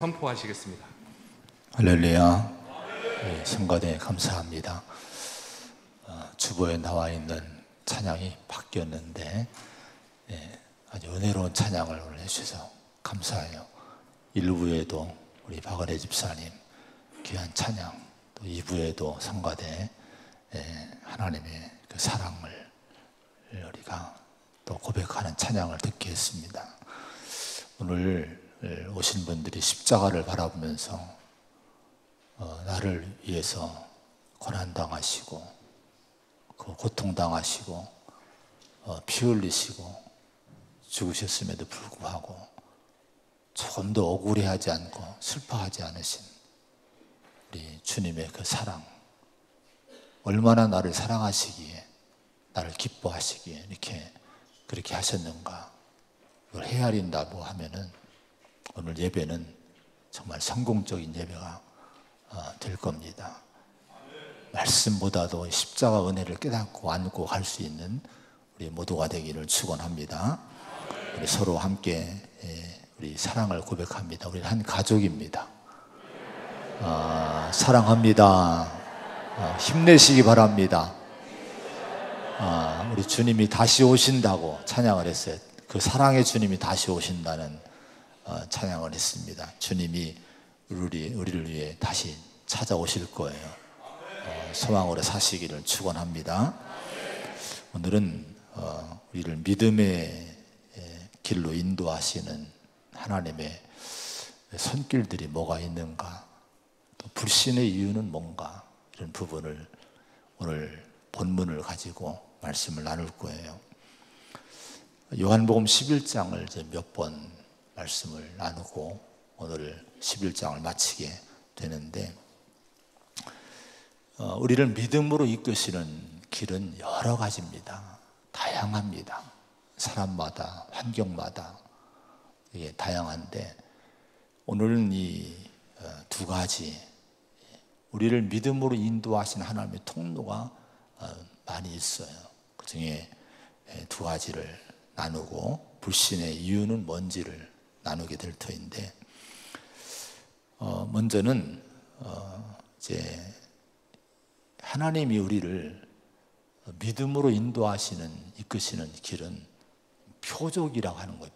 선포하시겠습니다. 할렐루야. 네, 성가대 감사합니다. 주보에 나와 있는 찬양이 바뀌었는데 아주 은혜로운 찬양을 오늘 해주셔서 감사해요. 1부에도 우리 박은혜 집사님 귀한 찬양, 또 2부에도 성가대 하나님의 그 사랑을 우리가 또 고백하는 찬양을 듣게 했습니다. 오늘 오신 분들이 십자가를 바라보면서 나를 위해서 고난당하시고 고통당하시고 피 흘리시고 죽으셨음에도 불구하고 조금도 억울해하지 않고 슬퍼하지 않으신 우리 주님의 그 사랑, 얼마나 나를 사랑하시기에, 나를 기뻐하시기에 이렇게 그렇게 하셨는가, 이걸 헤아린다고 하면은 오늘 예배는 정말 성공적인 예배가 될 겁니다. 말씀보다도 십자가 은혜를 깨닫고 안고 갈 수 있는 우리 모두가 되기를 축원합니다. 우리 서로 함께 우리 사랑을 고백합니다. 우리는 한 가족입니다. 사랑합니다. 힘내시기 바랍니다. 우리 주님이 다시 오신다고 찬양을 했어요. 그 사랑의 주님이 다시 오신다는 찬양을 했습니다. 주님이 우리를 위해 다시 찾아오실 거예요. 소망으로 사시기를 축원합니다. 오늘은 우리를 믿음의 길로 인도하시는 하나님의 손길들이 뭐가 있는가, 또 불신의 이유는 뭔가, 이런 부분을 오늘 본문을 가지고 말씀을 나눌 거예요. 요한복음 11장을 이제 몇 번 말씀을 나누고 오늘 11장을 마치게 되는데, 우리를 믿음으로 이끄시는 길은 여러 가지입니다. 다양합니다. 사람마다, 환경마다 이게 다양한데, 오늘은 이 두 가지, 우리를 믿음으로 인도하신 하나님의 통로가 많이 있어요. 그 중에 두 가지를 나누고 불신의 이유는 뭔지를 나누게 될 터인데, 먼저는 이제 하나님이 우리를 믿음으로 인도하시는, 이끄시는 길은 표적이라고 하는 거예요.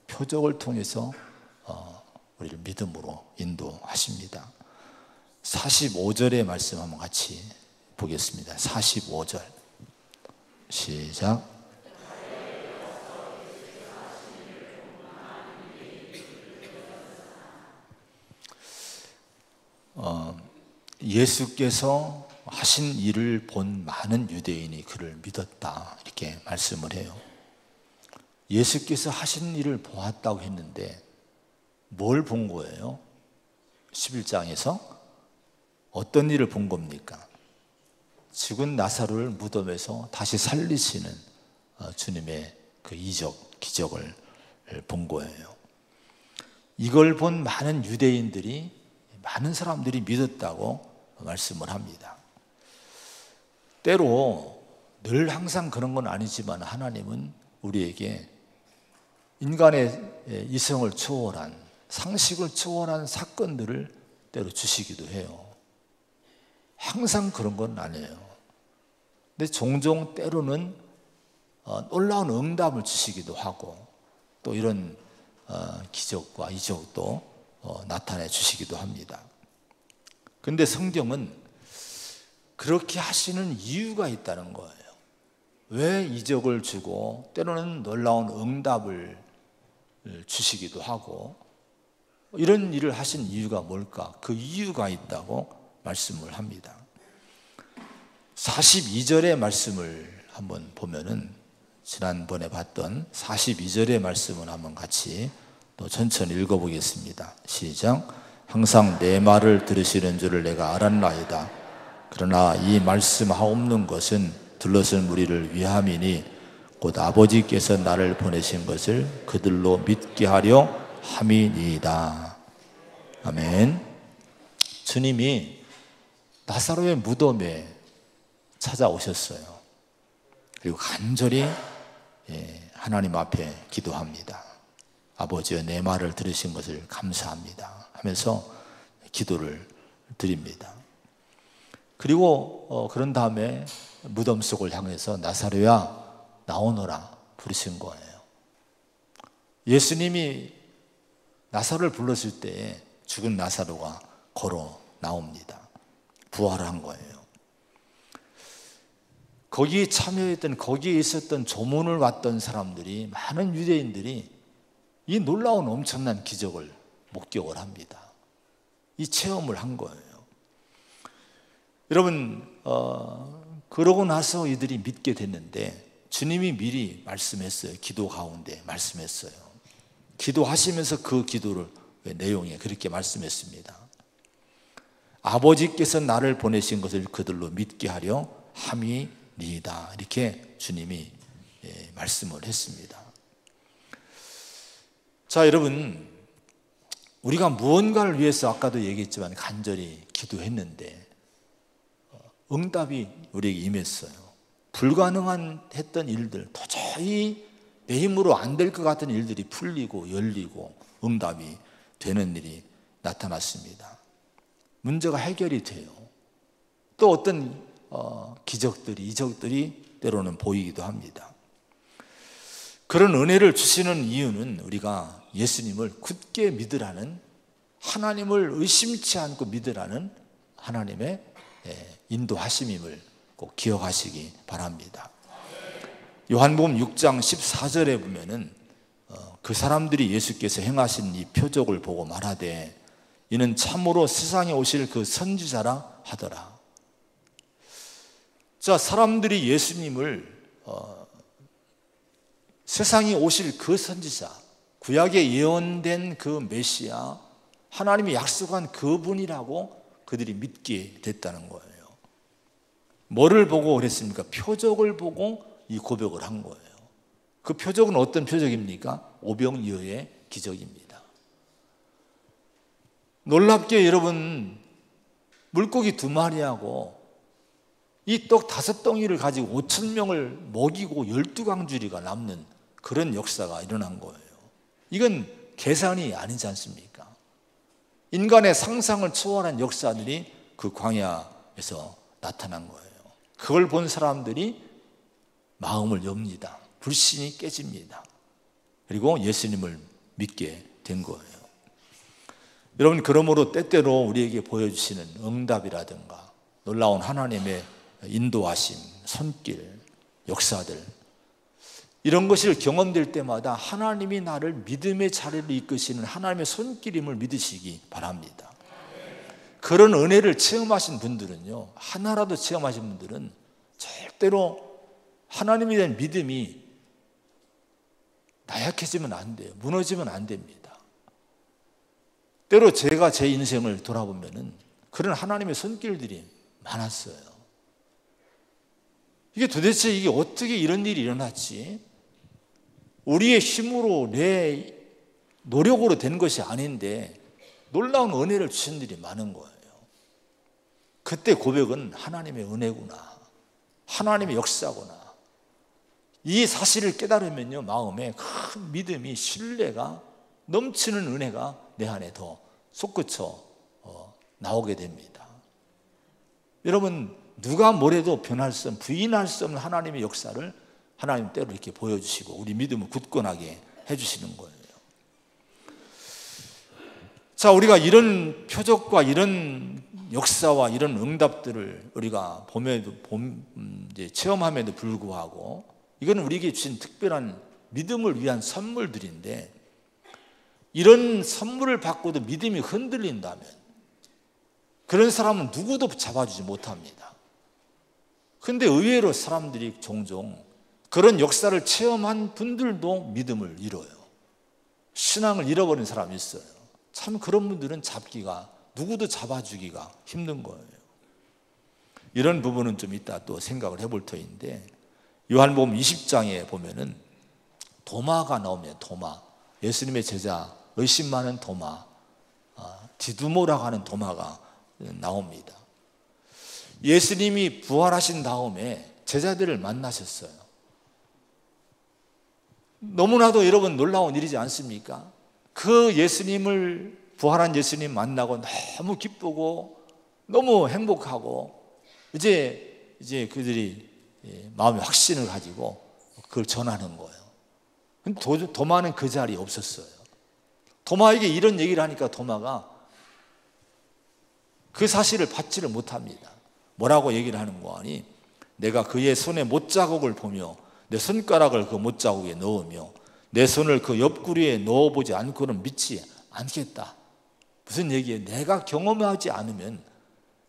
표적을 통해서 우리를 믿음으로 인도하십니다. 45절의 말씀 한번 같이 보겠습니다. 45절 시작. 예수께서 하신 일을 본 많은 유대인이 그를 믿었다, 이렇게 말씀을 해요. 예수께서 하신 일을 보았다고 했는데 뭘 본 거예요? 11장에서 어떤 일을 본 겁니까? 죽은 나사로를 무덤에서 다시 살리시는 주님의 그 이적, 기적을 본 거예요. 이걸 본 많은 유대인들이, 많은 사람들이 믿었다고 말씀을 합니다. 때로 늘 항상 그런 건 아니지만 하나님은 우리에게 인간의 이성을 초월한, 상식을 초월한 사건들을 때로 주시기도 해요. 항상 그런 건 아니에요. 근데 종종 때로는 놀라운 응답을 주시기도 하고, 또 이런 기적과 이적도 나타내 주시기도 합니다. 그런데 성경은 그렇게 하시는 이유가 있다는 거예요. 왜 이적을 주고 때로는 놀라운 응답을 주시기도 하고, 이런 일을 하신 이유가 뭘까? 그 이유가 있다고 말씀을 합니다. 42절의 말씀을 한번 보면은, 지난번에 봤던 42절의 말씀을 한번 같이 또 천천히 읽어보겠습니다. 시작. 항상 내 말을 들으시는 줄을 내가 알았나이다. 그러나 이 말씀하옵는 것은 들러선 무리를 위함이니 곧 아버지께서 나를 보내신 것을 그들로 믿게 하려 함이니이다. 아멘. 주님이 나사로의 무덤에 찾아오셨어요. 그리고 간절히 하나님 앞에 기도합니다. 아버지여, 내 말을 들으신 것을 감사합니다. 하면서 기도를 드립니다. 그리고 그런 다음에 무덤 속을 향해서 나사로야 나오너라 부르신 거예요. 예수님이 나사로를 불렀을 때 죽은 나사로가 걸어 나옵니다. 부활한 거예요. 거기에 참여했던, 거기에 있었던 조문을 왔던 사람들이, 많은 유대인들이 이 놀라운 엄청난 기적을 목격을 합니다. 이 체험을 한 거예요. 여러분, 그러고 나서 이들이 믿게 됐는데 주님이 미리 말씀했어요. 기도 가운데 말씀했어요. 기도하시면서 그 기도를 내용에 그렇게 말씀했습니다. 아버지께서 나를 보내신 것을 그들로 믿게 하려 함이니이다. 이렇게 주님이 말씀을 했습니다. 자, 여러분, 우리가 무언가를 위해서 아까도 얘기했지만 간절히 기도했는데 응답이 우리에게 임했어요. 불가능한 했던 일들, 도저히 내 힘으로 안 될 것 같은 일들이 풀리고 열리고 응답이 되는 일이 나타났습니다. 문제가 해결이 돼요. 또 어떤 기적들이, 이적들이 때로는 보이기도 합니다. 그런 은혜를 주시는 이유는 우리가 예수님을 굳게 믿으라는, 하나님을 의심치 않고 믿으라는 하나님의 인도하심임을 꼭 기억하시기 바랍니다. 요한복음 6장 14절에 보면은 그 사람들이 예수께서 행하신 이 표적을 보고 말하되 이는 참으로 세상에 오실 그 선지자라 하더라. 자, 사람들이 예수님을 세상에 오실 그 선지자, 구약에 예언된 그 메시아, 하나님이 약속한 그분이라고 그들이 믿게 됐다는 거예요. 뭐를 보고 그랬습니까? 표적을 보고 이 고백을 한 거예요. 그 표적은 어떤 표적입니까? 오병이어의 기적입니다. 놀랍게 여러분, 물고기 2마리하고 이 떡 5덩이를 가지고 5,000명을 먹이고 12광주리가 남는 그런 역사가 일어난 거예요. 이건 계산이 아니지 않습니까? 인간의 상상을 초월한 역사들이 그 광야에서 나타난 거예요. 그걸 본 사람들이 마음을 엽니다. 불신이 깨집니다. 그리고 예수님을 믿게 된 거예요. 여러분, 그러므로 때때로 우리에게 보여주시는 응답이라든가 놀라운 하나님의 인도하심, 손길, 역사들, 이런 것을 경험될 때마다 하나님이 나를 믿음의 자리를 이끄시는 하나님의 손길임을 믿으시기 바랍니다. 그런 은혜를 체험하신 분들은요, 하나라도 체험하신 분들은 절대로 하나님에 대한 믿음이 나약해지면 안 돼요. 무너지면 안 됩니다. 때로 제가 제 인생을 돌아보면은 그런 하나님의 손길들이 많았어요. 이게 도대체 이게 어떻게 이런 일이 일어났지? 우리의 힘으로 내 노력으로 된 것이 아닌데 놀라운 은혜를 주신 일이 많은 거예요. 그때 고백은 하나님의 은혜구나, 하나님의 역사구나, 이 사실을 깨달으면요, 마음에 큰 믿음이, 신뢰가 넘치는 은혜가 내 안에 더 솟구쳐 나오게 됩니다. 여러분, 누가 뭐래도 변할 수 없는, 부인할 수 없는 하나님의 역사를 하나님 때로 이렇게 보여주시고 우리 믿음을 굳건하게 해주시는 거예요. 자, 우리가 이런 표적과 이런 역사와 이런 응답들을 우리가 이제 체험함에도 불구하고 이건 우리에게 주신 특별한 믿음을 위한 선물들인데, 이런 선물을 받고도 믿음이 흔들린다면 그런 사람은 누구도 잡아주지 못합니다. 그런데 의외로 사람들이 종종 그런 역사를 체험한 분들도 믿음을 잃어요. 신앙을 잃어버린 사람이 있어요. 참 그런 분들은 잡기가, 누구도 잡아주기가 힘든 거예요. 이런 부분은 좀 이따 또 생각을 해볼 터인데, 요한복음 20장에 보면은 도마가 나옵니다. 도마, 예수님의 제자, 의심 많은 도마, 디두모라고 하는 도마가 나옵니다. 예수님이 부활하신 다음에 제자들을 만나셨어요. 너무나도 여러분 놀라운 일이지 않습니까? 그 예수님을 부활한 예수님 만나고 너무 기쁘고 너무 행복하고 이제 그들이 마음의 확신을 가지고 그걸 전하는 거예요. 근데 도마는 그 자리에 없었어요. 도마에게 이런 얘기를 하니까 도마가 그 사실을 받지를 못합니다. 뭐라고 얘기를 하는 거 아니? 내가 그의 손에 못자국을 보며 내 손가락을 그 못자국에 넣으며 내 손을 그 옆구리에 넣어보지 않고는 믿지 않겠다. 무슨 얘기예요? 내가 경험하지 않으면,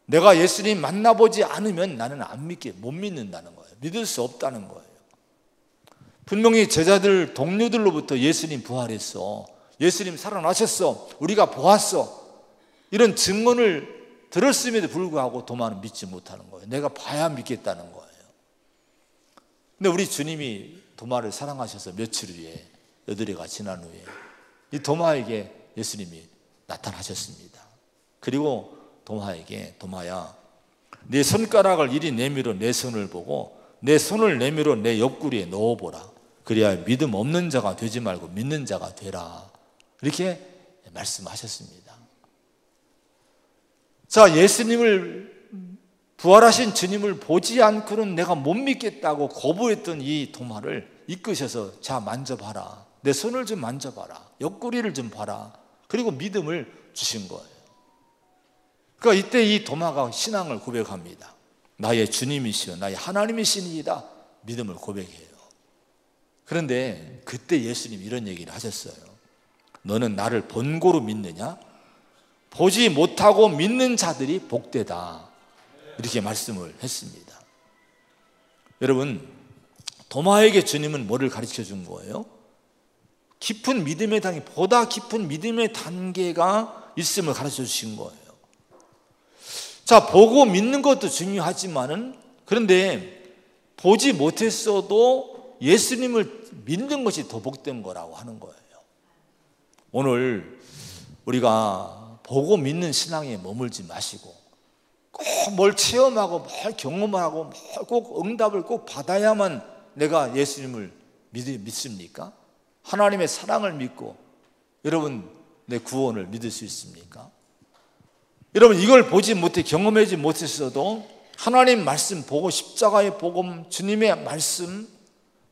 내가 예수님 만나보지 않으면 나는 못 믿는다는 거예요. 믿을 수 없다는 거예요. 분명히 제자들, 동료들로부터 예수님 부활했어, 예수님 살아나셨어, 우리가 보았어, 이런 증언을 들었음에도 불구하고 도마는 믿지 못하는 거예요. 내가 봐야 믿겠다는 거예요. 근데 우리 주님이 도마를 사랑하셔서 며칠 후에, 여드레가 지난 후에 이 도마에게 예수님이 나타나셨습니다. 그리고 도마에게, 도마야, 내 손가락을 이리 내밀어 내 손을 보고 내 손을 내밀어 내 옆구리에 넣어보라. 그래야 믿음 없는 자가 되지 말고 믿는 자가 되라. 이렇게 말씀하셨습니다. 자, 예수님을, 부활하신 주님을 보지 않고는 내가 못 믿겠다고 거부했던 이 도마를 이끄셔서, 자, 만져봐라, 내 손을 좀 만져봐라, 옆구리를 좀 봐라, 그리고 믿음을 주신 거예요. 그러니까 이때 이 도마가 신앙을 고백합니다. 나의 주님이시여 나의 하나님이시니이다. 믿음을 고백해요. 그런데 그때 예수님이 이런 얘기를 하셨어요. 너는 나를 본고로 믿느냐? 보지 못하고 믿는 자들이 복되다. 이렇게 말씀을 했습니다. 여러분, 도마에게 주님은 뭐를 가르쳐 준 거예요? 깊은 믿음의 단계, 보다 깊은 믿음의 단계가 있음을 가르쳐 주신 거예요. 자, 보고 믿는 것도 중요하지만은, 그런데 보지 못했어도 예수님을 믿는 것이 더 복된 거라고 하는 거예요. 오늘 우리가 보고 믿는 신앙에 머물지 마시고 꼭 뭘 체험하고 뭘 경험하고 꼭 응답을 꼭 받아야만 내가 예수님을 믿습니까? 하나님의 사랑을 믿고 여러분 내 구원을 믿을 수 있습니까? 여러분, 이걸 보지 못해 경험하지 못했어도 하나님 말씀 보고, 십자가의 복음, 주님의 말씀,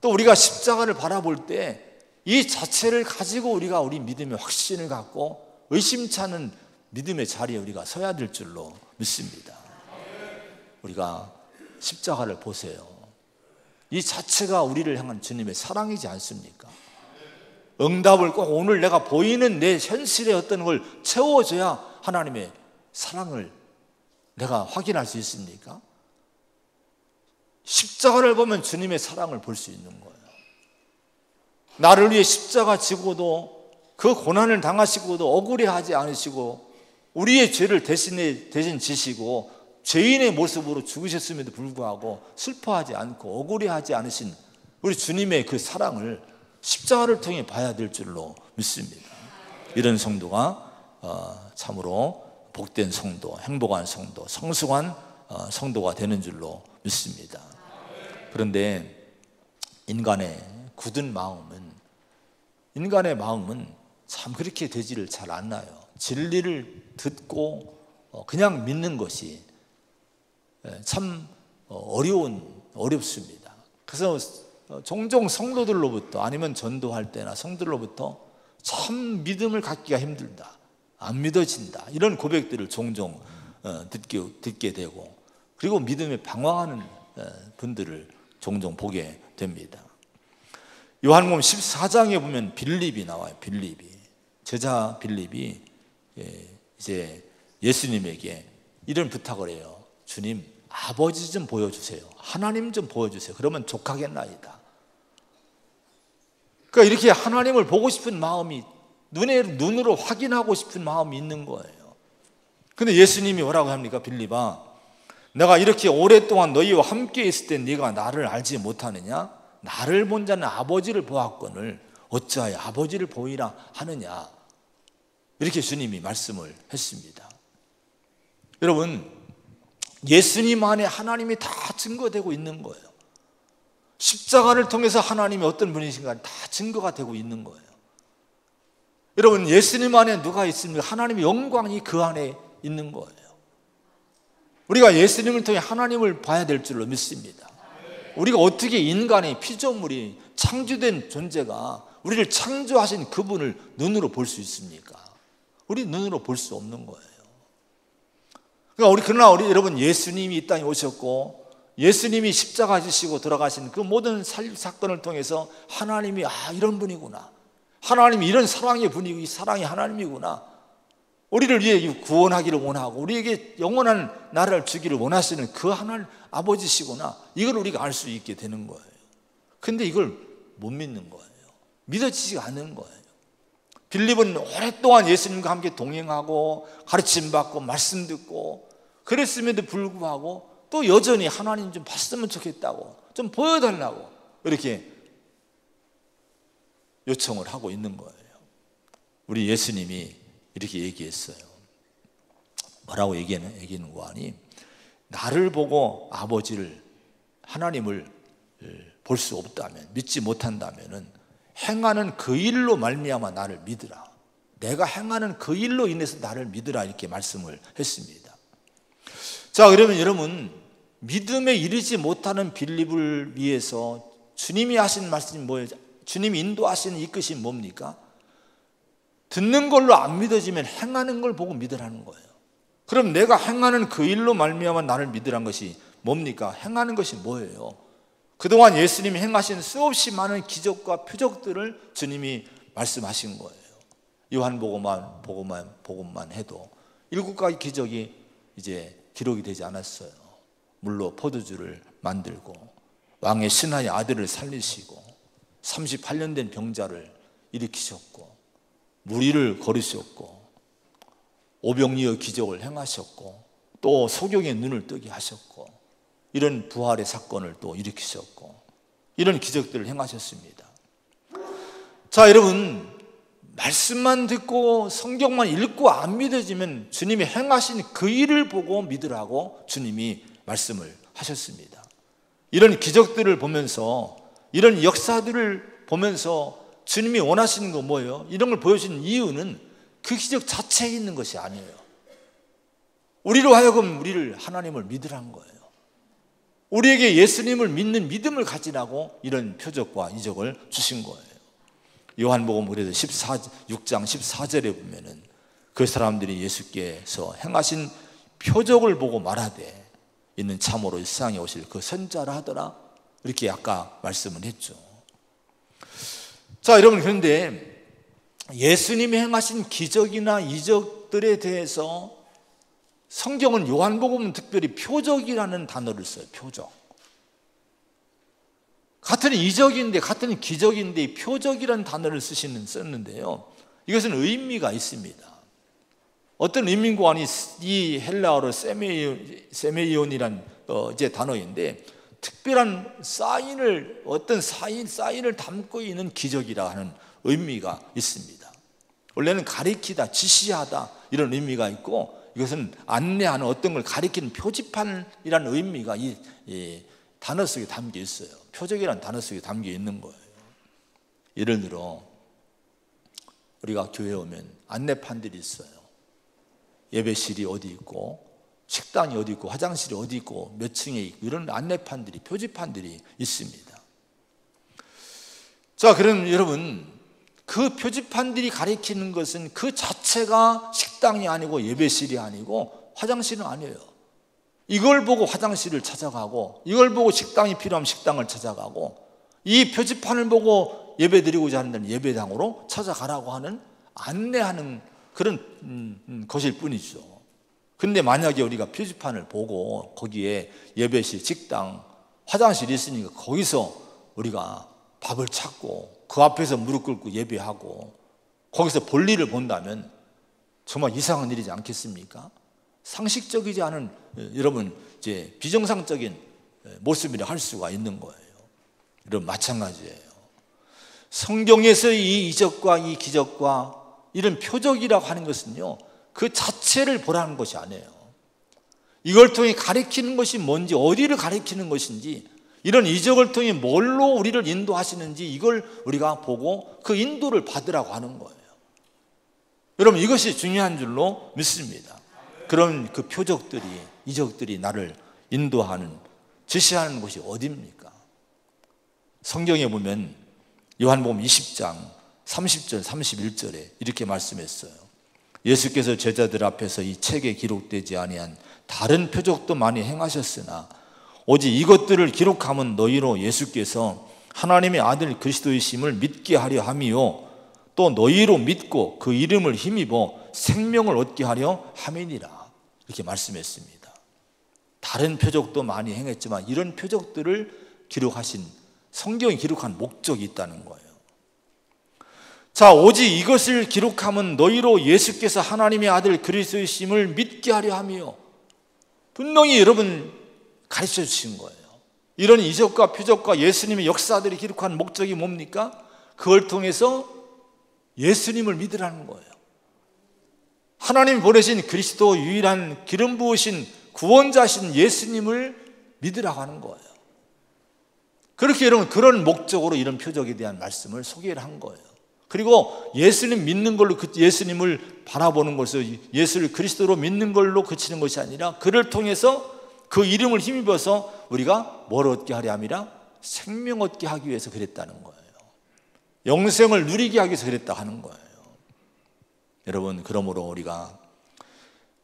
또 우리가 십자가를 바라볼 때 이 자체를 가지고 우리가 우리 믿음의 확신을 갖고 의심치 않은 믿음의 자리에 우리가 서야 될 줄로 믿습니다. 우리가 십자가를 보세요. 이 자체가 우리를 향한 주님의 사랑이지 않습니까? 응답을 꼭 오늘 내가 보이는 내 현실의 어떤 걸 채워줘야 하나님의 사랑을 내가 확인할 수 있습니까? 십자가를 보면 주님의 사랑을 볼 수 있는 거예요. 나를 위해 십자가 지고도, 그 고난을 당하시고도 억울해하지 않으시고 우리의 죄를 대신 지시고 죄인의 모습으로 죽으셨음에도 불구하고 슬퍼하지 않고 억울해하지 않으신 우리 주님의 그 사랑을 십자가를 통해 봐야 될 줄로 믿습니다. 이런 성도가 참으로 복된 성도, 행복한 성도, 성숙한 성도가 되는 줄로 믿습니다. 그런데 인간의 굳은 마음은 참 그렇게 되지를 잘 않나요? 진리를 듣고 그냥 믿는 것이 참 어렵습니다. 그래서 종종 성도들로부터, 아니면 전도할 때나 성도들로부터 참 믿음을 갖기가 힘들다, 안 믿어진다, 이런 고백들을 종종 듣게 되고, 그리고 믿음에 방황하는 분들을 종종 보게 됩니다. 요한복음 14장에 보면 빌립이 나와요. 제자 빌립이 이제 예수님에게 이런 부탁을 해요. 주님, 아버지 좀 보여주세요. 하나님 좀 보여주세요. 그러면 족하겠나이다. 그러니까 이렇게 하나님을 보고 싶은 마음이, 눈으로 확인하고 싶은 마음이 있는 거예요. 근데 예수님이 뭐라고 합니까? 빌립아, 내가 이렇게 오랫동안 너희와 함께 있을 때 네가 나를 알지 못하느냐? 나를 본 자는 아버지를 보았거늘 어찌하여 아버지를 보이라 하느냐? 이렇게 주님이 말씀을 했습니다. 여러분, 예수님 안에 하나님이 다 증거되고 있는 거예요. 십자가를 통해서 하나님이 어떤 분이신가 다 증거가 되고 있는 거예요. 여러분, 예수님 안에 누가 있습니까? 하나님의 영광이 그 안에 있는 거예요. 우리가 예수님을 통해 하나님을 봐야 될 줄로 믿습니다. 우리가 어떻게 인간의 피조물이 창조된 존재가 우리를 창조하신 그분을 눈으로 볼 수 있습니까? 우리 눈으로 볼 수 없는 거예요. 그러나 우리 여러분, 예수님이 이 땅에 오셨고 예수님이 십자가 지시고 돌아가신 그 모든 사건을 통해서 하나님이 이런 분이구나, 하나님이 이런 사랑의 분이고 이 사랑이 하나님이구나, 우리를 위해 구원하기를 원하고 우리에게 영원한 나라를 주기를 원하시는 그 하나님 아버지시구나, 이걸 우리가 알 수 있게 되는 거예요. 근데 이걸 못 믿는 거예요. 믿어지지 않는 거예요. 빌립은 오랫동안 예수님과 함께 동행하고 가르침 받고 말씀 듣고 그랬음에도 불구하고 또 여전히 하나님 좀 봤으면 좋겠다고, 좀 보여달라고 이렇게 요청을 하고 있는 거예요. 우리 예수님이 이렇게 얘기했어요. 뭐라고 얘기하는 거 아니? 나를 보고 아버지를, 하나님을 볼 수 없다면, 믿지 못한다면은 행하는 그 일로 말미암아 나를 믿으라. 내가 행하는 그 일로 인해서 나를 믿으라, 이렇게 말씀을 했습니다. 자, 그러면 여러분, 믿음에 이르지 못하는 빌립을 위해서 주님이 하신 말씀이 뭐예요? 주님이 인도하시는 이끄심이 뭡니까? 듣는 걸로 안 믿어지면 행하는 걸 보고 믿으라는 거예요. 그럼 내가 행하는 그 일로 말미암아 나를 믿으라는 것이 뭡니까? 행하는 것이 뭐예요? 그동안 예수님이 행하신 수없이 많은 기적과 표적들을 주님이 말씀하신 거예요. 요한복음만 해도 7가지 기적이 이제 기록이 되지 않았어요. 물로 포도주를 만들고, 왕의 신하의 아들을 살리시고, 38년 된 병자를 일으키셨고, 무리를 거르셨고, 오병이어 기적을 행하셨고, 또 소경의 눈을 뜨게 하셨고, 이런 부활의 사건을 또 일으키셨고, 이런 기적들을 행하셨습니다. 자, 여러분, 말씀만 듣고 성경만 읽고 안 믿어지면 주님이 행하신 그 일을 보고 믿으라고 주님이 말씀을 하셨습니다. 이런 기적들을 보면서, 이런 역사들을 보면서 주님이 원하시는 건 뭐예요? 이런 걸 보여주신 이유는 그 기적 자체에 있는 것이 아니에요. 우리로 하여금 우리를, 하나님을 믿으라는 거예요. 우리에게 예수님을 믿는 믿음을 가지라고 이런 표적과 이적을 주신 거예요. 요한복음 그래서 6장 14절에 보면은 그 사람들이 예수께서 행하신 표적을 보고 말하되 이는 참으로 이 세상에 오실 그 선자라 하더라, 이렇게 아까 말씀을 했죠. 자, 여러분, 그런데 예수님이 행하신 기적이나 이적들에 대해서 성경은, 요한복음은 특별히 표적이라는 단어를 써요. 표적. 같은 이적인데, 같은 기적인데 표적이라는 단어를 썼는데요, 이것은 의미가 있습니다. 어떤 의미고 하니 이 헬라어로 세메이온이란 이제 단어인데, 특별한 사인을, 어떤 사인을 담고 있는 기적이라 하는 의미가 있습니다. 원래는 가리키다, 지시하다 이런 의미가 있고, 이것은 안내하는, 어떤 걸 가리키는 표지판이라는 의미가 이 단어 속에 담겨 있어요. 표적이라는 단어 속에 담겨 있는 거예요. 예를 들어 우리가 교회에 오면 안내판들이 있어요. 예배실이 어디 있고, 식당이 어디 있고, 화장실이 어디 있고, 몇 층에 있고, 이런 안내판들이, 표지판들이 있습니다. 자, 그럼 여러분, 그 표지판들이 가리키는 것은 그 자체가 식당이 아니고 예배실이 아니고 화장실은 아니에요. 이걸 보고 화장실을 찾아가고, 이걸 보고 식당이 필요하면 식당을 찾아가고, 이 표지판을 보고 예배 드리고자 하는 데는 예배당으로 찾아가라고 하는, 안내하는 그런 것일 뿐이죠. 근데 만약에 우리가 표지판을 보고 거기에 예배실, 식당, 화장실이 있으니까 거기서 우리가 밥을 찾고 그 앞에서 무릎 꿇고 예배하고 거기서 볼일을 본다면 정말 이상한 일이지 않겠습니까? 상식적이지 않은, 여러분, 이제 비정상적인 모습이라 할 수가 있는 거예요. 여러분, 마찬가지예요. 성경에서 이 이적과 이 기적과 이런 표적이라고 하는 것은요, 그 자체를 보라는 것이 아니에요. 이걸 통해 가리키는 것이 뭔지, 어디를 가리키는 것인지, 이런 이적을 통해 뭘로 우리를 인도하시는지, 이걸 우리가 보고 그 인도를 받으라고 하는 거예요. 여러분, 이것이 중요한 줄로 믿습니다. 그런 그 표적들이, 이적들이 나를 인도하는, 지시하는 곳이 어디입니까? 성경에 보면 요한복음 20장 30절 31절에 이렇게 말씀했어요. 예수께서 제자들 앞에서 이 책에 기록되지 아니한 다른 표적도 많이 행하셨으나 오직 이것들을 기록함은 너희로 예수께서 하나님의 아들 그리스도이심을 믿게 하려 함이요 또 너희로 믿고 그 이름을 힘입어 생명을 얻게 하려 함이니라. 이렇게 말씀했습니다. 다른 표적도 많이 행했지만 이런 표적들을 기록하신, 성경이 기록한 목적이 있다는 거예요. 자, 오직 이것을 기록함은 너희로 예수께서 하나님의 아들 그리스도이심을 믿게 하려 함이요. 분명히 여러분 가르쳐 주신 거예요. 이런 이적과 표적과 예수님의 역사들이 기록한 목적이 뭡니까? 그걸 통해서 예수님을 믿으라는 거예요. 하나님이 보내신 그리스도 유일한 기름 부으신 구원자신 예수님을 믿으라고 하는 거예요. 그렇게 여러분 그런 목적으로 이런 표적에 대한 말씀을 소개를 한 거예요. 그리고 예수님 믿는 걸로, 예수님을 바라보는 것을, 예수를 그리스도로 믿는 걸로 그치는 것이 아니라 그를 통해서 그 이름을 힘입어서 우리가 뭘 얻게 하려 함이라? 생명 얻게 하기 위해서 그랬다는 거예요. 영생을 누리게 하기 위해서 그랬다 하는 거예요. 여러분, 그러므로 우리가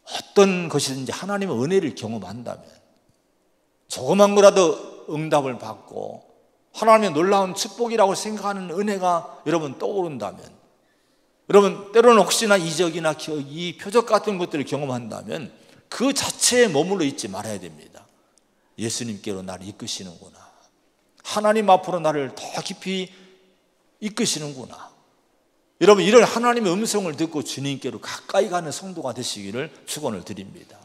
어떤 것이든지 하나님의 은혜를 경험한다면, 조그만 거라도 응답을 받고 하나님의 놀라운 축복이라고 생각하는 은혜가 여러분 떠오른다면, 여러분 때로는 혹시나 이적이나 이 표적 같은 것들을 경험한다면 그 자체에 머물러 있지 말아야 됩니다. 예수님께로 나를 이끄시는구나, 하나님 앞으로 나를 더 깊이 이끄시는구나. 여러분, 이런 하나님의 음성을 듣고 주님께로 가까이 가는 성도가 되시기를 축원을 드립니다.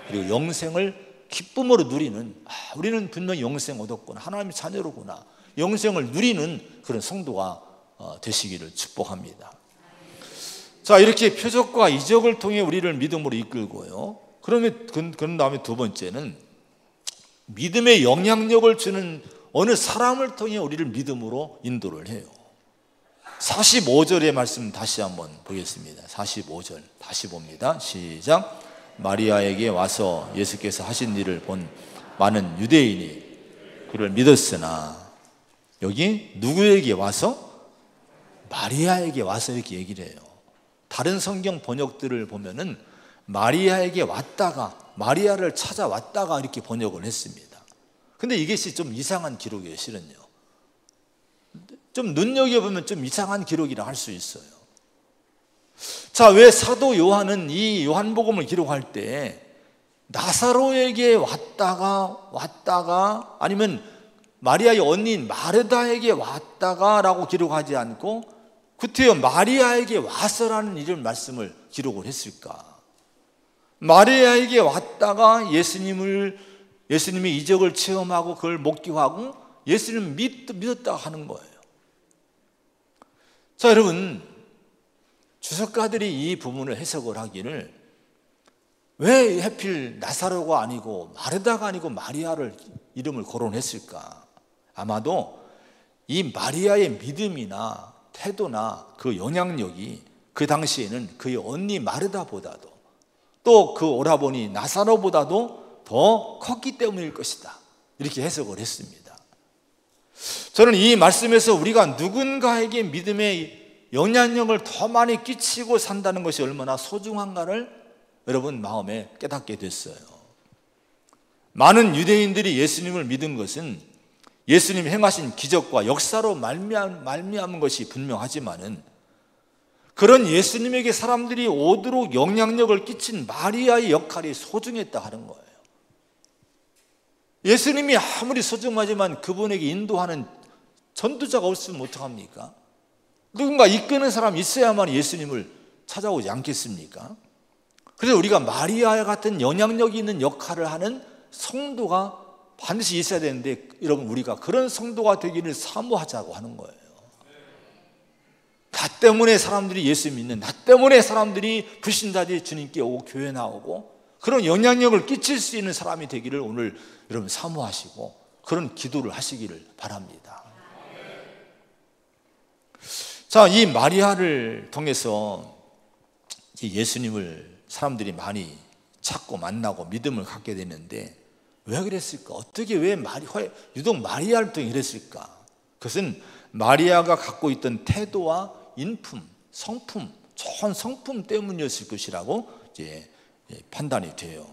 그리고 영생을 기쁨으로 누리는, 우리는 분명히 영생 얻었구나, 하나님의 자녀로구나, 영생을 누리는 그런 성도가 되시기를 축복합니다. 자, 이렇게 표적과 이적을 통해 우리를 믿음으로 이끌고요. 그런 다음에 두 번째는 믿음의 영향력을 주는 어느 사람을 통해 우리를 믿음으로 인도를 해요. 45절의 말씀 다시 한번 보겠습니다. 45절 다시 봅니다. 시작. 마리아에게 와서 예수께서 하신 일을 본 많은 유대인이 그를 믿었으나, 여기 누구에게 와서? 마리아에게 와서 이렇게 얘기를 해요. 다른 성경 번역들을 보면은 마리아에게 왔다가, 마리아를 찾아왔다가 이렇게 번역을 했습니다. 근데 이것이 좀 이상한 기록이에요, 실은요. 좀 눈여겨보면 좀 이상한 기록이라 할 수 있어요. 자, 왜 사도 요한은 이 요한복음을 기록할 때 나사로에게 왔다가 아니면 마리아의 언니인 마르다에게 왔다가 라고 기록하지 않고 구태여 마리아에게 와서라는 이런 말씀을 기록을 했을까? 마리아에게 왔다가 예수님의 이적을 체험하고 그걸 목격하고 예수님을 믿었다고 하는 거예요. 자, 여러분, 주석가들이 이 부분을 해석을 하기를, 왜 하필 나사로가 아니고 마르다가 아니고 마리아를 이름을 거론했을까? 아마도 이 마리아의 믿음이나 태도나 그 영향력이 그 당시에는 그의 언니 마르다보다도 또 그 오라버니 나사로보다도 더 컸기 때문일 것이다, 이렇게 해석을 했습니다. 저는 이 말씀에서 우리가 누군가에게 믿음의 영향력을 더 많이 끼치고 산다는 것이 얼마나 소중한가를 여러분 마음에 깨닫게 됐어요. 많은 유대인들이 예수님을 믿은 것은 예수님이 행하신 기적과 역사로 말미암은 것이 분명하지만은, 그런 예수님에게 사람들이 오도록 영향력을 끼친 마리아의 역할이 소중했다 하는 거예요. 예수님이 아무리 소중하지만 그분에게 인도하는 전도자가 없으면 어떡합니까? 누군가 이끄는 사람이 있어야만 예수님을 찾아오지 않겠습니까? 그래서 우리가 마리아 같은 영향력이 있는 역할을 하는 성도가 반드시 있어야 되는데, 여러분, 우리가 그런 성도가 되기를 사모하자고 하는 거예요. 나 때문에 사람들이 예수 믿는, 나 때문에 사람들이 불신자들이 주님께 오고 교회 나오고 그런 영향력을 끼칠 수 있는 사람이 되기를 오늘 여러분 사모하시고 그런 기도를 하시기를 바랍니다. 자, 이 마리아를 통해서 예수님을 사람들이 많이 찾고 만나고 믿음을 갖게 됐는데 왜 그랬을까? 어떻게 왜 유독 마리아를 통해 이랬을까? 그것은 마리아가 갖고 있던 태도와 인품, 성품, 좋은 성품 때문이었을 것이라고 이제 판단이 돼요.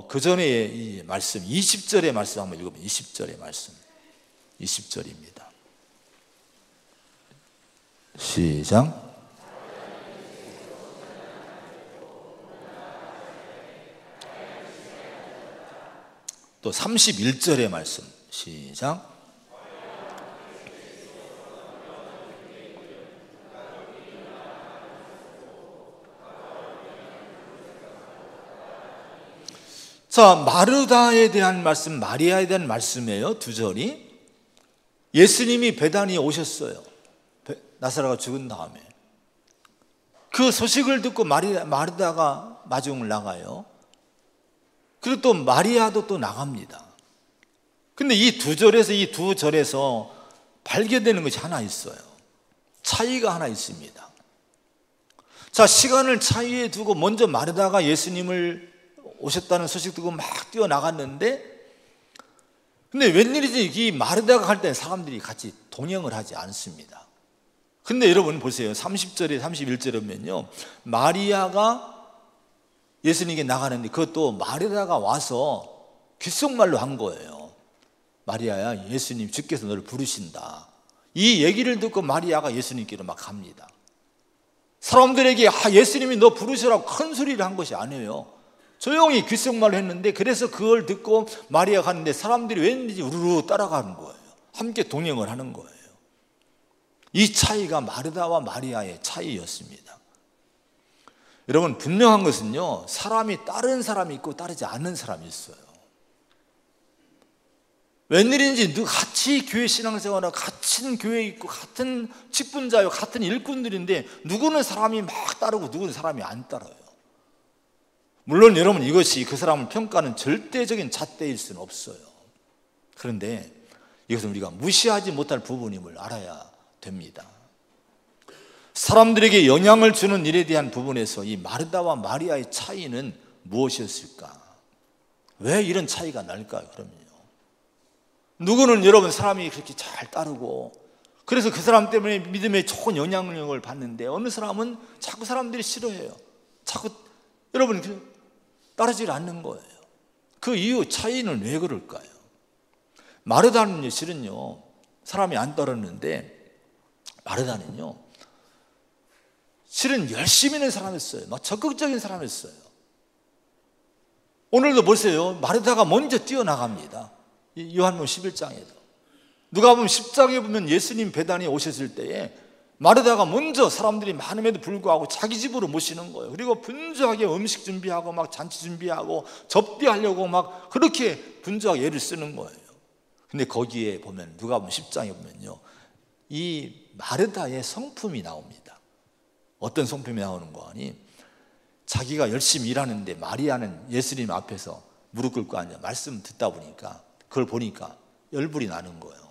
그 전에 이 말씀 20절의 말씀 한번 읽어보면 20절의 말씀 20절입니다. 시작. 또 31절의 말씀 시작. 자, 마르다에 대한 말씀, 마리아에 대한 말씀이에요. 두 절이. 예수님이 베다니에 오셨어요. 나사로가 죽은 다음에. 그 소식을 듣고 마르다가 마중을 나가요. 그리고 또 마리아도 또 나갑니다. 근데 이 두 절에서 발견되는 것이 하나 있어요. 차이가 하나 있습니다. 자, 시간을 차이에 두고 먼저 마르다가 예수님을 오셨다는 소식 듣고 막 뛰어나갔는데, 근데 웬일이지 이 마르다가 갈 때 사람들이 같이 동행을 하지 않습니다. 근데 여러분 보세요. 30절에 31절에 보면요, 마리아가 예수님에게 나가는데 그것도 마리아가 와서 귓속말로 한 거예요. 마리아야, 예수님 주께서 너를 부르신다. 이 얘기를 듣고 마리아가 예수님께로 막 갑니다. 사람들에게 예수님이 너 부르시라고 큰 소리를 한 것이 아니에요. 조용히 귓속말로 했는데, 그래서 그걸 듣고 마리아가 가는데 사람들이 왠지 우르르 따라가는 거예요. 함께 동행을 하는 거예요. 이 차이가 마르다와 마리아의 차이였습니다. 여러분, 분명한 것은요, 사람이 따르는 사람이 있고 따르지 않는 사람이 있어요. 웬일인지 같이 교회 신앙생활하고 같은 교회에 있고 같은 직분자요, 같은 일꾼들인데 누구는 사람이 막 따르고 누구는 사람이 안 따라요. 물론 여러분, 이것이 그 사람을 평가하는 절대적인 잣대일 수는 없어요. 그런데 이것은 우리가 무시하지 못할 부분임을 알아야 됩니다. 사람들에게 영향을 주는 일에 대한 부분에서 이 마르다와 마리아의 차이는 무엇이었을까? 왜 이런 차이가 날까요? 그러면요, 누구는 여러분 사람이 그렇게 잘 따르고 그래서 그 사람 때문에 믿음에 좋은 영향력을 받는데, 어느 사람은 자꾸 사람들이 싫어해요. 자꾸 여러분 따르지 않는 거예요. 그 이유 차이는 왜 그럴까요? 마르다는 실은요, 사람이 안 따르는데 마르다는요, 실은 열심히 있는 사람이었어요. 막 적극적인 사람이었어요. 오늘도 보세요. 마르다가 먼저 뛰어나갑니다. 요한복음 11장에도. 누가복음 10장에 보면 예수님 베다니에 오셨을 때에 마르다가 먼저 사람들이 많음에도 불구하고 자기 집으로 모시는 거예요. 그리고 분주하게 음식 준비하고 막 잔치 준비하고 접대하려고 막 그렇게 분주하게 애를 쓰는 거예요. 근데 거기에 보면 누가복음 10장에 보면요, 이 마르다의 성품이 나옵니다. 어떤 성품이 나오는 거 아니? 자기가 열심히 일하는데 마리아는 예수님 앞에서 무릎 꿇고 앉아 말씀 듣다 보니까, 그걸 보니까 열불이 나는 거예요.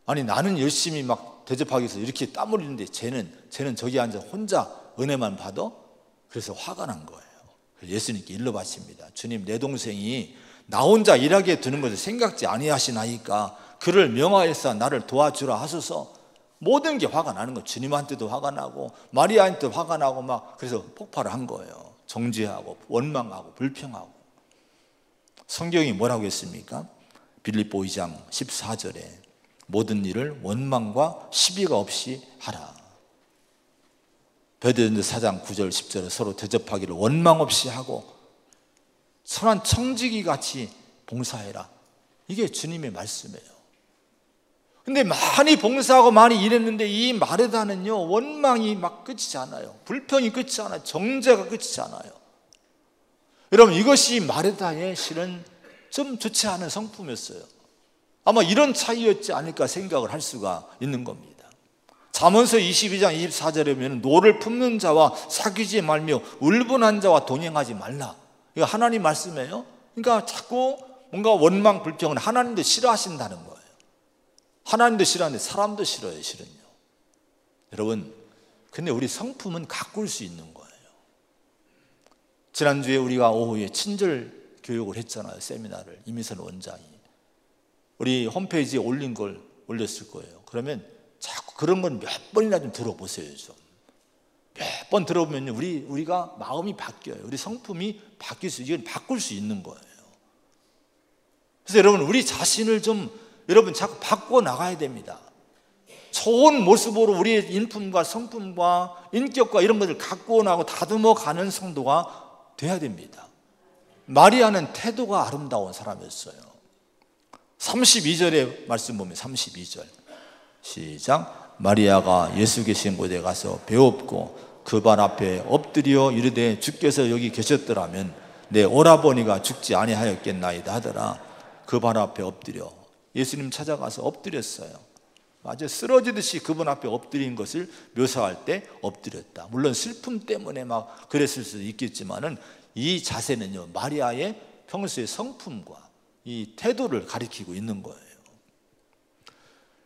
아니, 나는 열심히 막 대접하기 위해서 이렇게 땀 흘리는데 쟤는 저기 앉아 혼자 은혜만 받아? 그래서 화가 난 거예요. 그래서 예수님께 일러 바칩니다. 주님, 내 동생이 나 혼자 일하게 두는 것을 생각지 아니하시나이까 그를 명하여서 나를 도와주라 하소서. 모든 게 화가 나는 거예요. 주님한테도 화가 나고 마리아한테도 화가 나고 막, 그래서 폭발을 한 거예요. 정죄하고 원망하고 불평하고. 성경이 뭐라고 했습니까? 빌립보 2장 14절에 모든 일을 원망과 시비가 없이 하라. 베드로전서 4장 9절 10절에 서로 대접하기를 원망 없이 하고 선한 청지기 같이 봉사해라. 이게 주님의 말씀이에요. 근데 많이 봉사하고 많이 일했는데 이 마르다는요, 원망이 막 끝이지 않아요. 불평이 끝이지 않아요. 정죄가 끝이지 않아요. 여러분, 이것이 마르다의 실은 좀 좋지 않은 성품이었어요. 아마 이런 차이였지 않을까 생각을 할 수가 있는 겁니다. 잠언서 22장 24절에 보면 노를 품는 자와 사귀지 말며 울분한 자와 동행하지 말라. 이거 하나님 말씀이에요. 그러니까 자꾸 뭔가 원망 불평은 하나님도 싫어하신다는 거예요. 하나님도 싫어하는데 사람도 싫어요, 실은요. 여러분, 근데 우리 성품은 가꿀 수 있는 거예요. 지난주에 우리가 오후에 친절 교육을 했잖아요. 세미나를. 이미선 원장이. 우리 홈페이지에 올린 걸 올렸을 거예요. 그러면 자꾸 그런 건 몇 번이나 좀 들어보세요. 좀. 몇 번 들어보면 우리가 마음이 바뀌어요. 우리 성품이 바뀔 수, 이건 바꿀 수 있는 거예요. 그래서 여러분, 우리 자신을 좀 여러분 자꾸 바꿔 나가야 됩니다. 좋은 모습으로 우리의 인품과 성품과 인격과 이런 것을 갖고 나고 다듬어 가는 성도가 돼야 됩니다. 마리아는 태도가 아름다운 사람이었어요. 32절의 말씀 보면 32절 시작. 마리아가 예수 계신 곳에 가서 배웠고 그 발 앞에 엎드려 이르되 주께서 여기 계셨더라면 내 오라버니가 죽지 아니하였겠나이다 하더라. 그 발 앞에 엎드려 예수님 찾아가서 엎드렸어요. 아주 쓰러지듯이 그분 앞에 엎드린 것을 묘사할 때 엎드렸다. 물론 슬픔 때문에 막 그랬을 수도 있겠지만은 이 자세는요, 마리아의 평소의 성품과 이 태도를 가리키고 있는 거예요.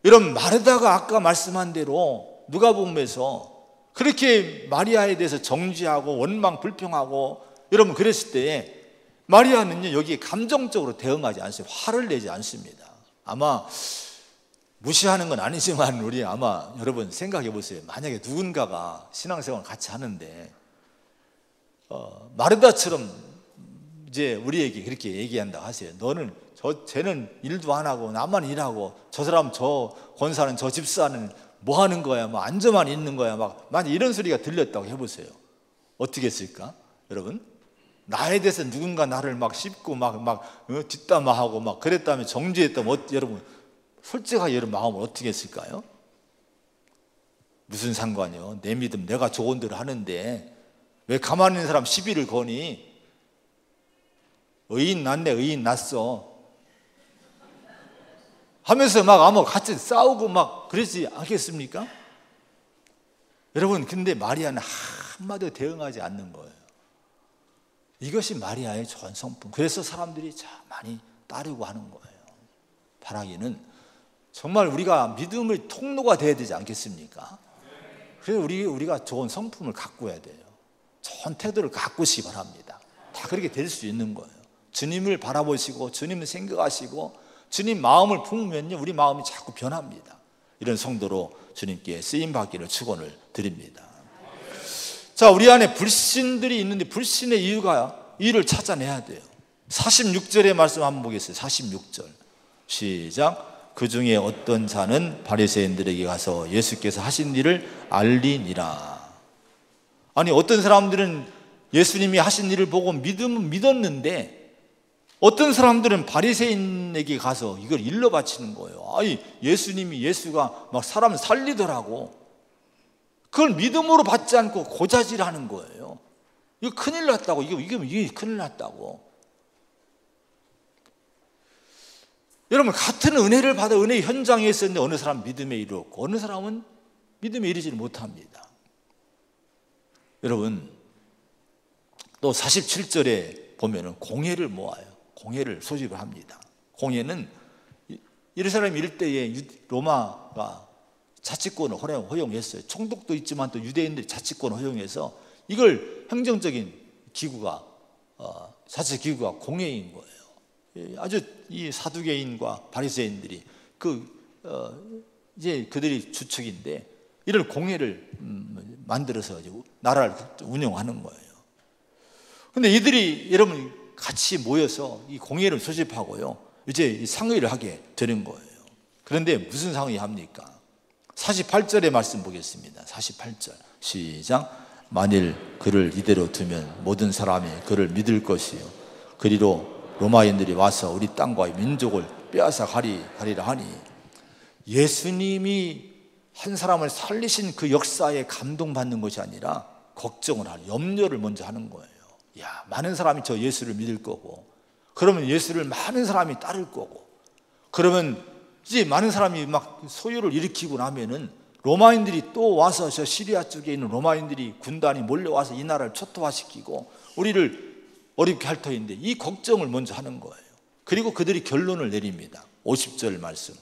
이런 마르다가 아까 말씀한 대로 누가복음에서 그렇게 마리아에 대해서 정죄하고 원망 불평하고 여러분 그랬을 때에 마리아는요, 여기에 감정적으로 대응하지 않습니다. 화를 내지 않습니다. 아마 무시하는 건 아니지만 우리 아마 여러분 생각해 보세요. 만약에 누군가가 신앙생활 같이 하는데 마르다처럼 이제 우리에게 그렇게 얘기한다 하세요. 너는 쟤는 일도 안 하고 나만 일하고 저 사람 저 권사는 저 집사는 뭐 하는 거야? 막 앉아만 있는 거야? 막 만약 이런 소리가 들렸다고 해보세요. 어떻게 했을까? 여러분 나에 대해서 누군가 나를 막 씹고 막 뒷담화하고 막 그랬다면 정죄했다면 여러분 솔직하게 여러분 마음을 어떻게 했을까요? 무슨 상관이요? 내 믿음 내가 좋은 대로 하는데 왜 가만히 있는 사람 시비를 거니? 의인 났네, 의인 났어 하면서 막 아마 같이 싸우고 막 그러지 않겠습니까? 여러분 근데 마리아는 한마디도 대응하지 않는 거예요. 이것이 마리아의 좋은 성품. 그래서 사람들이 참 많이 따르고 하는 거예요. 바라기는 정말 우리가 믿음의 통로가 돼야 되지 않겠습니까? 그래서 우리가 좋은 성품을 가꾸어야 돼요. 좋은 태도를 가꾸시기 바랍니다. 다 그렇게 될 수 있는 거예요. 주님을 바라보시고 주님을 생각하시고 주님 마음을 품으면요, 우리 마음이 자꾸 변합니다. 이런 성도로 주님께 쓰임받기를 축원을 드립니다. 자, 우리 안에 불신들이 있는데 불신의 이유를 찾아내야 돼요. 46절의 말씀 한번 보겠습니다. 46절 시작. 그 중에 어떤 자는 바리새인들에게 가서 예수께서 하신 일을 알리니라. 아니 어떤 사람들은 예수님이 하신 일을 보고 믿었는데 어떤 사람들은 바리새인에게 가서 이걸 일러 바치는 거예요. 아니 예수가 막 사람을 살리더라고. 그걸 믿음으로 받지 않고 고자질하는 거예요. 이거 큰일 났다고. 이게 큰일 났다고. 여러분 같은 은혜를 받아 은혜의 현장에 있었는데 어느 사람은 믿음에 이르렀고 어느 사람은 믿음에 이르지를 못합니다. 여러분 또 47절에 보면은 공회를 모아요. 공회를 소집을 합니다. 공회는 예루살렘 일대에 로마가 자치권을 허용했어요. 총독도 있지만 또 유대인들이 자치권을 허용해서 이걸 행정적인 기구가 자치기구가 공회인 거예요. 아주 이 사두개인과 바리새인들이 이제 그들이 주축인데 이런 공회를 만들어서 나라를 운영하는 거예요. 근데 이들이 여러분 같이 모여서 이 공회를 소집하고요, 이제 상의를 하게 되는 거예요. 그런데 무슨 상의 합니까? 48절의 말씀 보겠습니다. 48절 시작. 만일 그를 이대로 두면 모든 사람이 그를 믿을 것이요 그리로 로마인들이 와서 우리 땅과 민족을 빼앗아 가리라 하니, 예수님이 한 사람을 살리신 그 역사에 감동받는 것이 아니라 걱정을 하는, 염려를 먼저 하는 거예요. 야, 많은 사람이 저 예수를 믿을 거고, 그러면 예수를 많은 사람이 따를 거고, 그러면 이제 많은 사람이 막 소요를 일으키고 나면은 로마인들이 또 와서 저 시리아 쪽에 있는 로마인들이 군단이 몰려와서 이 나라를 초토화시키고 우리를 어렵게 할 터인데 이 걱정을 먼저 하는 거예요. 그리고 그들이 결론을 내립니다. 50절 말씀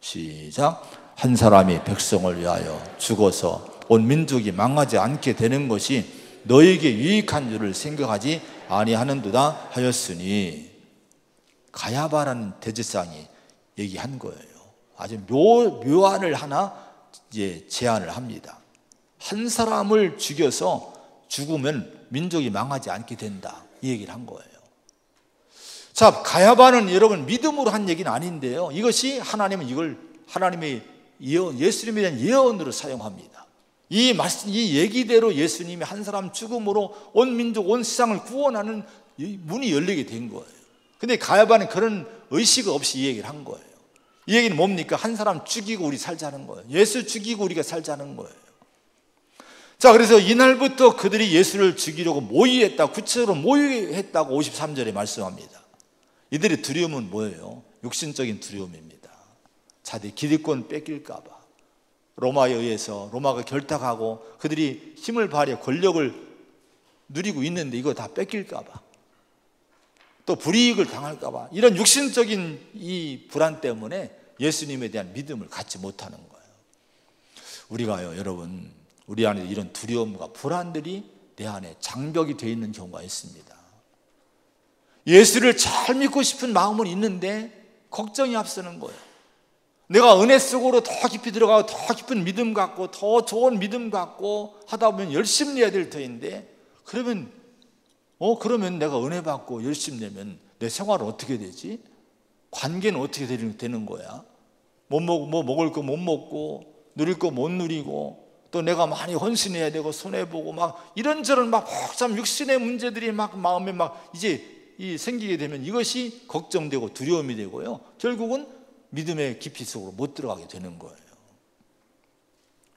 시작. 한 사람이 백성을 위하여 죽어서 온 민족이 망하지 않게 되는 것이 너에게 유익한 줄을 생각하지 아니하는도다 하였으니, 가야바라는 대제사장이 얘기한 거예요. 아주 묘안을 하나 이제 제안을 합니다. 한 사람을 죽여서 죽으면 민족이 망하지 않게 된다, 이 얘기를 한 거예요. 자, 가야바는 여러분 믿음으로 한 얘기는 아닌데요, 이것이 하나님은 이걸 하나님의 예언, 예수님에 대한 예언으로 사용합니다. 이 얘기대로 예수님이 한 사람 죽음으로 온 민족, 온 세상을 구원하는 문이 열리게 된 거예요. 근데 가야바는 그런 의식 없이 이 얘기를 한 거예요. 이 얘기는 뭡니까? 한 사람 죽이고 우리 살자는 거예요. 예수 죽이고 우리가 살자는 거예요. 자, 그래서 이날부터 그들이 예수를 죽이려고 모의했다, 구체적으로 모의했다고 53절에 말씀합니다. 이들의 두려움은 뭐예요? 육신적인 두려움입니다. 자기 기득권 뺏길까 봐, 로마에 의해서 로마가 결탁하고 그들이 힘을 발휘해 권력을 누리고 있는데 이거 다 뺏길까 봐, 또 불이익을 당할까 봐, 이런 육신적인 이 불안 때문에 예수님에 대한 믿음을 갖지 못하는 거예요. 우리가요, 여러분, 우리 안에 이런 두려움과 불안들이 내 안에 장벽이 되어 있는 경우가 있습니다. 예수를 잘 믿고 싶은 마음은 있는데 걱정이 앞서는 거예요. 내가 은혜 속으로 더 깊이 들어가고 더 깊은 믿음 갖고 더 좋은 믿음 갖고 하다 보면 열심히 해야 될 터인데, 그러면 내가 은혜 받고 열심히 내면 내 생활은 어떻게 되지? 관계는 어떻게 되는 거야? 뭐 먹을 거 못 먹고, 누릴 거 못 누리고, 또 내가 많이 헌신해야 되고 손해보고 막 이런저런 막 복잡한 육신의 문제들이 막 마음에 막 이제 생기게 되면 이것이 걱정되고 두려움이 되고요, 결국은 믿음의 깊이 속으로 못 들어가게 되는 거예요.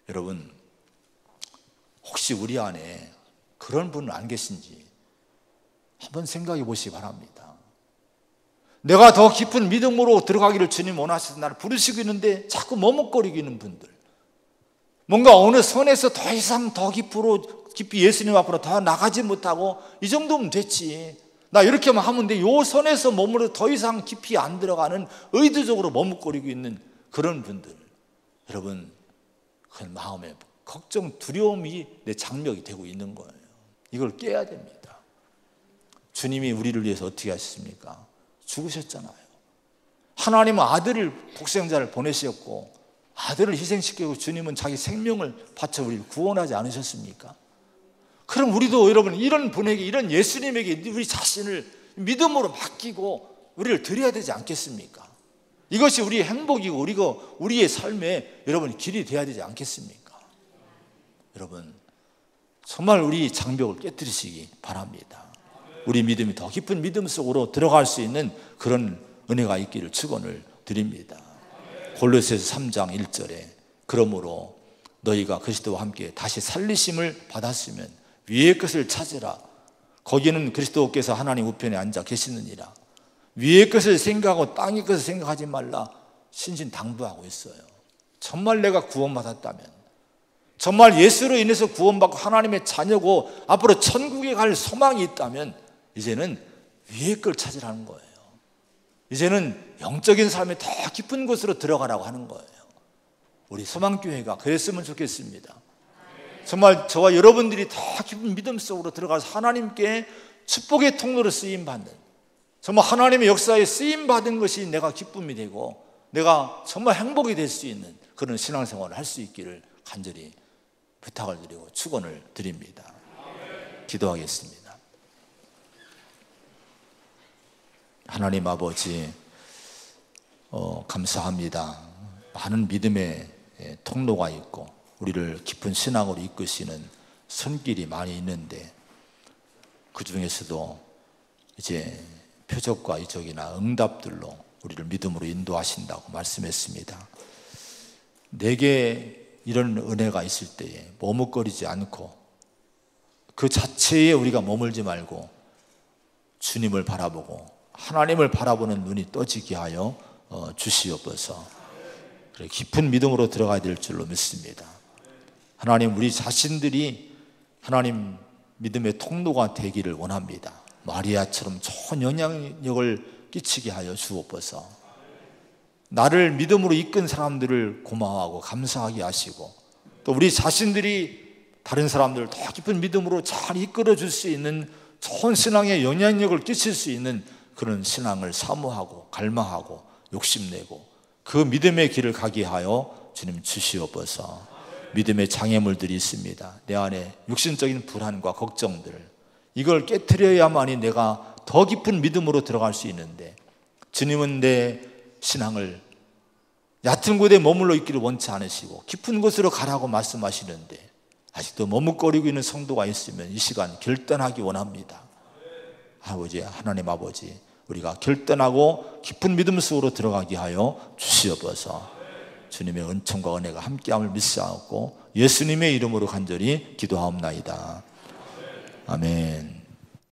여러분, 혹시 우리 안에 그런 분은 안 계신지 한번 생각해 보시기 바랍니다. 내가 더 깊은 믿음으로 들어가기를 주님 원하셔서 나를 부르시고 있는데 자꾸 머뭇거리고 있는 분들, 뭔가 어느 선에서 더 이상 더 깊이 예수님 앞으로 더 나가지 못하고 이 정도면 됐지, 나 이렇게만 하면 돼, 요 선에서 머무르 더 이상 깊이 안 들어가는 의도적으로 머뭇거리고 있는 그런 분들, 여러분, 그 마음에 걱정, 두려움이 내 장벽이 되고 있는 거예요. 이걸 깨야 됩니다. 주님이 우리를 위해서 어떻게 하셨습니까? 죽으셨잖아요. 하나님은 아들을, 독생자를 보내셨고 아들을 희생시키고 주님은 자기 생명을 바쳐 우리를 구원하지 않으셨습니까? 그럼 우리도 여러분 이런 분에게, 이런 예수님에게 우리 자신을 믿음으로 맡기고 우리를 드려야 되지 않겠습니까? 이것이 우리의 행복이고 우리의 삶의 여러분 길이 되어야 되지 않겠습니까? 여러분, 정말 우리 장벽을 깨뜨리시기 바랍니다. 우리 믿음이 더 깊은 믿음 속으로 들어갈 수 있는 그런 은혜가 있기를 축원을 드립니다. 골로새서 3장 1절에 그러므로 너희가 그리스도와 함께 다시 살리심을 받았으면 위의 것을 찾으라. 거기는 그리스도께서 하나님 우편에 앉아 계시느니라. 위의 것을 생각하고 땅의 것을 생각하지 말라. 신신당부하고 있어요. 정말 내가 구원받았다면, 정말 예수로 인해서 구원받고 하나님의 자녀고 앞으로 천국에 갈 소망이 있다면 이제는 위의 걸 찾으라는 거예요. 이제는 영적인 삶에 더 깊은 곳으로 들어가라고 하는 거예요. 우리 소망교회가 그랬으면 좋겠습니다. 정말 저와 여러분들이 더 깊은 믿음 속으로 들어가서 하나님께 축복의 통로로 쓰임받는, 정말 하나님의 역사에 쓰임받은 것이 내가 기쁨이 되고 내가 정말 행복이 될 수 있는 그런 신앙생활을 할 수 있기를 간절히 부탁을 드리고 축원을 드립니다. 기도하겠습니다. 하나님 아버지, 감사합니다. 많은 믿음의 통로가 있고 우리를 깊은 신앙으로 이끄시는 손길이 많이 있는데, 그 중에서도 이제 표적과 이적이나 응답들로 우리를 믿음으로 인도하신다고 말씀했습니다. 내게 이런 은혜가 있을 때에 머뭇거리지 않고 그 자체에 우리가 머물지 말고 주님을 바라보고 하나님을 바라보는 눈이 떠지게 하여 주시옵소서. 깊은 믿음으로 들어가야 될 줄로 믿습니다. 하나님, 우리 자신들이 하나님 믿음의 통로가 되기를 원합니다. 마리아처럼 좋은 영향력을 끼치게 하여 주옵소서. 나를 믿음으로 이끈 사람들을 고마워하고 감사하게 하시고 또 우리 자신들이 다른 사람들을 더 깊은 믿음으로 잘 이끌어 줄 수 있는 좋은 신앙의 영향력을 끼칠 수 있는 그런 신앙을 사모하고 갈망하고 욕심내고 그 믿음의 길을 가게 하여 주님 주시옵소서. 믿음의 장애물들이 있습니다. 내 안에 육신적인 불안과 걱정들, 이걸 깨트려야만이 내가 더 깊은 믿음으로 들어갈 수 있는데, 주님은 내 신앙을 얕은 곳에 머물러 있기를 원치 않으시고 깊은 곳으로 가라고 말씀하시는데, 아직도 머뭇거리고 있는 성도가 있으면 이 시간 결단하기 원합니다. 아버지, 하나님 아버지, 우리가 결단하고 깊은 믿음 속으로 들어가게 하여 주시옵소서. 주님의 은총과 은혜가 함께함을 믿사옵고 예수님의 이름으로 간절히 기도하옵나이다. 아멘.